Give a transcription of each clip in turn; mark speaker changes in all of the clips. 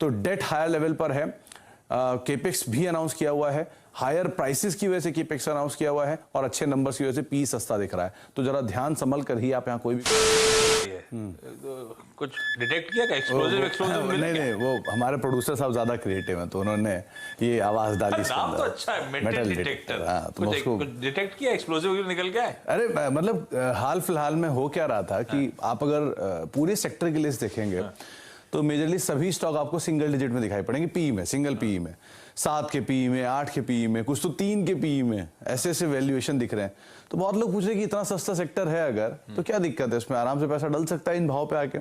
Speaker 1: तो date higher level पर है, केपेक्स भी अनाउंस किया हुआ है, हायर प्राइसेस की वजह से केपेक्स अनाउंस किया हुआ है और अच्छे नंबर्स की वजह से पी सस्ता दिख रहा है। तो जरा ध्यान संभल कर ही आप यहाँ कोई भी
Speaker 2: कुछ डिटेक्ट किया क्या? एक्सप्लोसिव
Speaker 1: नहीं, वो हमारे प्रोड्यूसर साहब ज्यादा क्रिएटिव हैं तो उन्होंने ये आवाज डाली।
Speaker 2: नाम तो अच्छा है, मेटल डिटेक्टर।
Speaker 1: तो
Speaker 2: डिटेक्ट किया, एक्सप्लोसिव निकल गया है।
Speaker 1: अरे मतलब हाल फिलहाल में हो क्या रहा था कि आप अगर पूरे सेक्टर की लिस्ट देखेंगे तो मेजरली सभी स्टॉक आपको सिंगल डिजिट में दिखाई पड़ेंगे, पी में, सिंगल पी में, 7 के पी में, 8 के पी में, कुछ तो 3 के पी में, ऐसे ऐसे वैल्यूएशन दिख रहे हैं। तो बहुत लोग पूछ रहे हैं कि इतना सस्ता सेक्टर है अगर तो क्या दिक्कत है, इसमें आराम से पैसा डल सकता है इन भाव पे आके।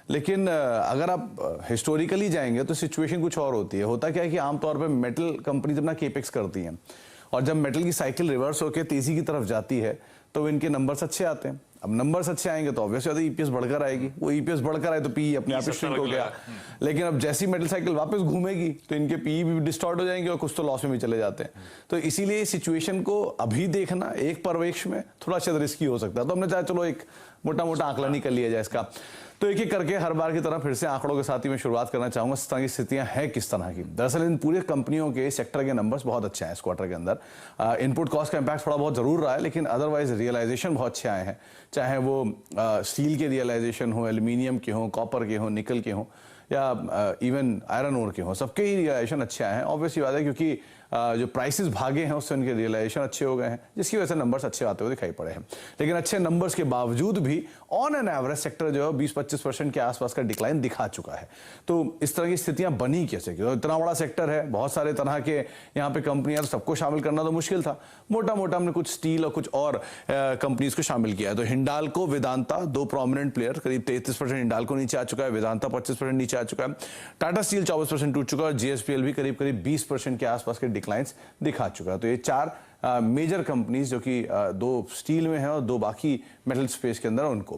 Speaker 1: लेकिन अगर आप हिस्टोरिकली जाएंगे तो सिचुएशन कुछ और होती है। होता क्या है कि आमतौर पर मेटल कंपनीज अपना केपेक्स करती हैं और जब मेटल की साइकिल रिवर्स होकर तेजी की तरफ जाती है तो इनके नंबर्स अच्छे आते हैं। अब नंबर्स अच्छे आएंगे तो ऑब्वियसली ईपीएस बढ़कर आएगी, वो ईपीएस बढ़कर आए तो पी अपने आप ही श्रिंक हो गया। लेकिन अब जैसी मेटल साइकिल वापस घूमेगी तो इनके पी भी डिस्टॉर्ट हो जाएंगे और कुछ तो लॉस में भी चले जाते हैं। तो इसीलिए सिचुएशन को अभी देखना एक परवेश में थोड़ा शायद रिस्की हो सकता है। तो हमने चाहे चलो एक मोटा मोटा आंकलन ही कर लिया जाए इसका। तो एक एक करके हर बार की तरह फिर से आंकड़ों के साथ ही मैं शुरुआत करना चाहूंगा इस तरह की स्थितियां हैं किस तरह की। दरअसल इन पूरे कंपनियों के सेक्टर के नंबर्स बहुत अच्छे हैं इस क्वार्टर के अंदर। इनपुट कॉस्ट का इंपैक्ट थोड़ा बहुत जरूर रहा है लेकिन अदरवाइज रियलाइजेशन बहुत अच्छे आए हैं, चाहे वो स्टील के रियलाइजेशन हो, एल्यूमिनियम के हो, कॉपर के हो, निकल के हो या इवन आयरन ओर के हो, सबके ही रियलाइजेशन अच्छे आए हैं। ऑब्वियसली बात है क्योंकि जो प्राइसेस भागे हैं उससे उनके रियलाइजेशन अच्छे हो गए हैं जिसकी वजह से नंबर्स अच्छे आते हुए दिखाई पड़े हैं। लेकिन अच्छे नंबर्स के बावजूद भी ऑन एन एवरेज सेक्टर जो है 20-25% के आसपास का डिक्लाइन दिखा चुका है। तो इस तरह की स्थितियां बनी कैसे? क्योंकि इतना बड़ा सेक्टर है, बहुत सारे तरह के यहाँ पे कंपनियां, सबको शामिल करना तो मुश्किल था। मोटा मोटा हमने कुछ स्टील और कुछ और कंपनीज को शामिल किया है। तो हिंडाल्को, वेदांता, दो प्रोमिनेंट प्लेयर, करीब 33% हिंडाल्को नीचे आ चुका है, वेदांता 25% नीचे आ चुका है, टाटा स्टील 24% टूट चुका है और जीएसपीएल भी करीब करीब 20% के आसपास के डिक्लाइंस दिखा चुका है। तो ये 4 मेजर कंपनीज जो कि 2 स्टील में है और 2 बाकी मेटल स्पेस के अंदर, उनको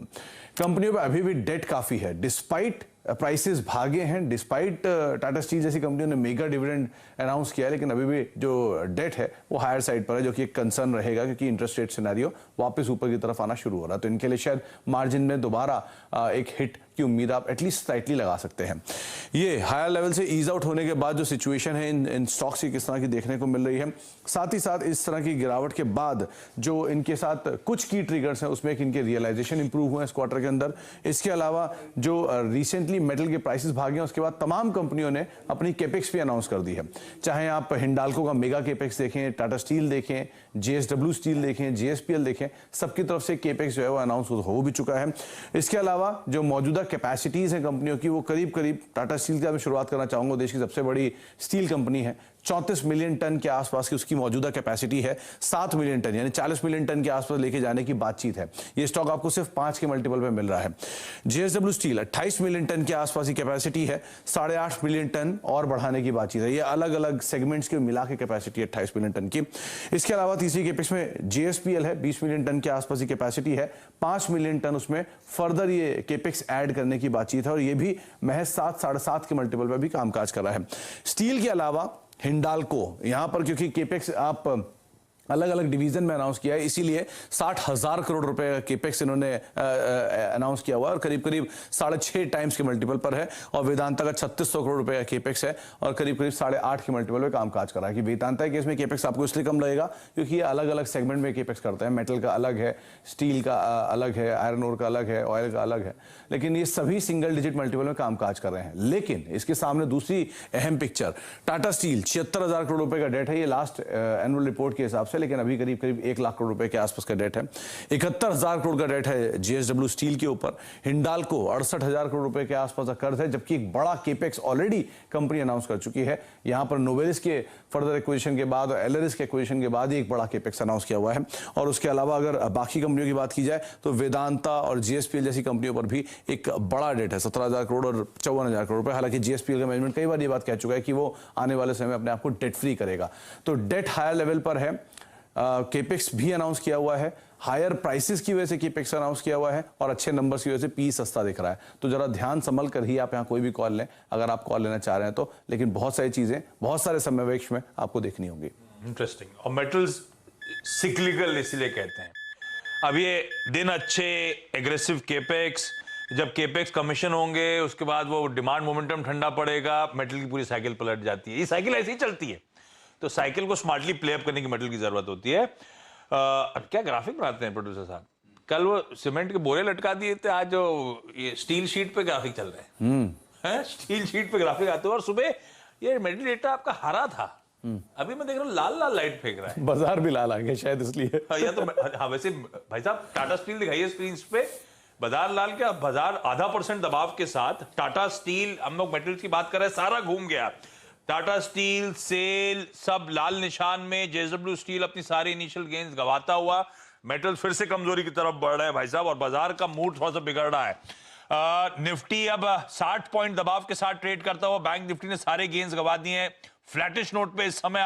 Speaker 1: कंपनियों पे अभी भी डेट काफी है। डिस्पाइट प्राइसेस भागे हैं, डिस्पाइट टाटा स्टील जैसी कंपनियों ने मेगा डिविडेंड अनाउंस किया है, लेकिन अभी भी जो डेट है वो हायर साइड पर है, जो कि एक कंसर्न रहेगा क्योंकि इंटरेस्ट रेट सिनेरियो वापस ऊपर की तरफ आना शुरू हो रहा है। तो इनके लिए शायद मार्जिन में दोबारा एक हिट की उम्मीद आप एटलीस्ट स्लाइटली लगा सकते हैं। ये हायर लेवल से ईज आउट होने के बाद जो सिचुएशन है इन स्टॉक्स की किस तरह की देखने को मिल रही है, साथ ही साथ इस तरह की गिरावट के बाद जो इनके साथ कुछ की ट्रिगर्स हैं उसमें एक इनके रियलाइजेशन इंप्रूव हुए हैं इस क्वार्टर के अंदर। इसके अलावा जो रिसेंटली मेटल के प्राइसेस भागे हैं उसके बाद तमाम कंपनियों ने अपनी केपेक्स भी अनाउंस कर दी है। चाहे आप हिंडाल्को का मेगा केपेक्स देखें, टाटा स्टील देखें, जेएसडब्ल्यू स्टील देखें, जीएसपीएल देखें, सबकी तरफ से केपेक्स जो है वो अनाउंस हो भी चुका है। इसके अलावा जो मौजूदा कैपेसिटीज हैं कंपनियों की वो करीब करीब, टाटा स्टील की मैं शुरुआत करना चाहूंगा, देश की सबसे बड़ी स्टील कंपनी है, 34 मिलियन टन के आसपास की उसकी मौजूदा कैपेसिटी है। 7 मिलियन टन यानी 40 मिलियन टन के आसपास लेके जाने की बातचीत है। ये स्टॉक आपको सिर्फ 5 के मल्टीपल पे मिल रहा है। जेएसडब्ल्यू स्टील 28 मिलियन टन के आसपास की कैपेसिटी है, 8.5 मिलियन टन और बढ़ाने की बातचीत है। ये अलग अलग सेगमेंट्स के मिला के कैपेसिटी है 28 मिलियन टन की। इसके अलावा तीसरी केपेक्स में जीएसपीएल है, 20 मिलियन टन के आसपास की कैपेसिटी है, 5 मिलियन टन उसमें फर्दर ये केपेक्स ऐड करने की बातचीत है और ये भी महज 7-7.5 के मल्टीपल पे भी कामकाज कर रहा है। स्टील के अलावा हिंडाल्को यहां पर, क्योंकि केपेक्स आप अलग अलग डिवीजन में अनाउंस किया है, इसीलिए 60,000 करोड़ रुपए का केपेक्स इन्होंने अनाउंस किया हुआ है और करीब करीब 6.5 टाइम्स के मल्टीपल पर है। और वेदांता का 3600 करोड़ रुपए का केपेक्स है और करीब करीब 8.5 के मल्टीपल पे कामकाज कर रहा है। कि वेदांता के केस में केपेक्स आपको इसलिए कम लगेगा क्योंकि ये अलग अलग सेगमेंट में केपेक्स करते हैं। मेटल का अलग है, स्टील का अलग है, आयरन ओर का अलग है, ऑयल का अलग है, लेकिन ये सभी सिंगल डिजिट मल्टीपल में कामकाज कर रहे हैं। लेकिन इसके सामने दूसरी अहम पिक्चर, टाटा स्टील 76,000 करोड़ रुपए का डेट है, ये लास्ट एनुअल रिपोर्ट के हिसाब से, लेकिन अभी करीब करीब 1 लाख करोड़ रुपए के आसपास का डेट है। 71,000 करोड़ का डेट है जेएसडब्ल्यू स्टील के ऊपर। हिंडाल्को 68,000 करोड़ रुपए के आसपास का कर्ज है, जबकि एक बड़ा केपेक्स ऑलरेडी कंपनी अनाउंस कर चुकी है। यहां पर नोवेलिस के फर्दर एक्विजिशन के बाद और एलेरिस के एक्विजिशन के बाद ही एक बड़ा केपेक्स अनाउंस किया हुआ है। और उसके अलावा अगर बाकी कंपनियों की बात की जाए तो वेदांता और जीएसपीएल जैसी कंपनियों पर भी एक बड़ा डेट है, 17,000 करोड़ और 54,000 करोड़ रुपए। हालांकि जीएसपीएल का मैनेजमेंट कई बार ये बात कह चुका है कि वो आने वाले समय में अपने आप को डेट फ्री करेगा। तो डेट हायर लेवल पर है, केपेक्स भी अनाउंस किया हुआ है, हायर प्राइसेस की वजह से केपेक्स अनाउंस किया हुआ है और अच्छे नंबर्स की वजह से पी सस्ता दिख रहा है। तो जरा ध्यान संभल कर ही आप यहाँ कोई भी कॉल लें अगर आप कॉल लेना चाह रहे हैं तो, लेकिन बहुत सारी चीजें बहुत सारे समावेश में आपको देखनी होंगी।
Speaker 2: इंटरेस्टिंग। और मेटल्स सिक्लिकल इसलिए कहते हैं। अब ये दिन अच्छे, एग्रेसिव केपेक्स, जब केपेक्स कमीशन होंगे उसके बाद वो डिमांड मोमेंटम ठंडा पड़ेगा, मेटल की पूरी साइकिल पलट जाती है। ये साइकिल ऐसे ही चलती है, तो साइकिल को स्मार्टली प्ले अप करने की मेटल की जरूरत होती है। अब क्या ग्राफिक बनाते हैं प्रोड्यूसर साहब, कल वो सीमेंट के बोरे लटका दिए थे, आज जो ये स्टील शीट पे ग्राफिक चल रहे हैं। स्टील शीट पे ग्राफिक आते हैं, और सुबह ये मेटल डेटा आपका हरा था, अभी मैं देख रहा हूँ लाल लाल लाइट फेंक रहा है।
Speaker 1: बाजार भी लाल आ गया शायद इसलिए।
Speaker 2: या तो हाँ, वैसे भाई साहब टाटा स्टील दिखाइए स्क्रीन पे, बाजार लाल क्या, बाजार आधा % दबाव के साथ टाटा स्टील, हम लोग मेटल्स की बात कर रहे हैं, सारा घूम गया। टाटा स्टील, सेल सब लाल निशान में, जेएसडब्ल्यू स्टील अपनी सारी इनिशियल गेन्स गवाता हुआ, मेटल्स फिर से कमजोरी की तरफ बढ़ रहे हैं भाई साहब, और बाजार का मूड थोड़ा सा बिगड़ रहा है। निफ्टी अब 60 पॉइंट दबाव के साथ ट्रेड करता हुआ, बैंक निफ्टी ने सारे गेन्स गवा दिए हैं। फ्लैटिश नोट पे इस समय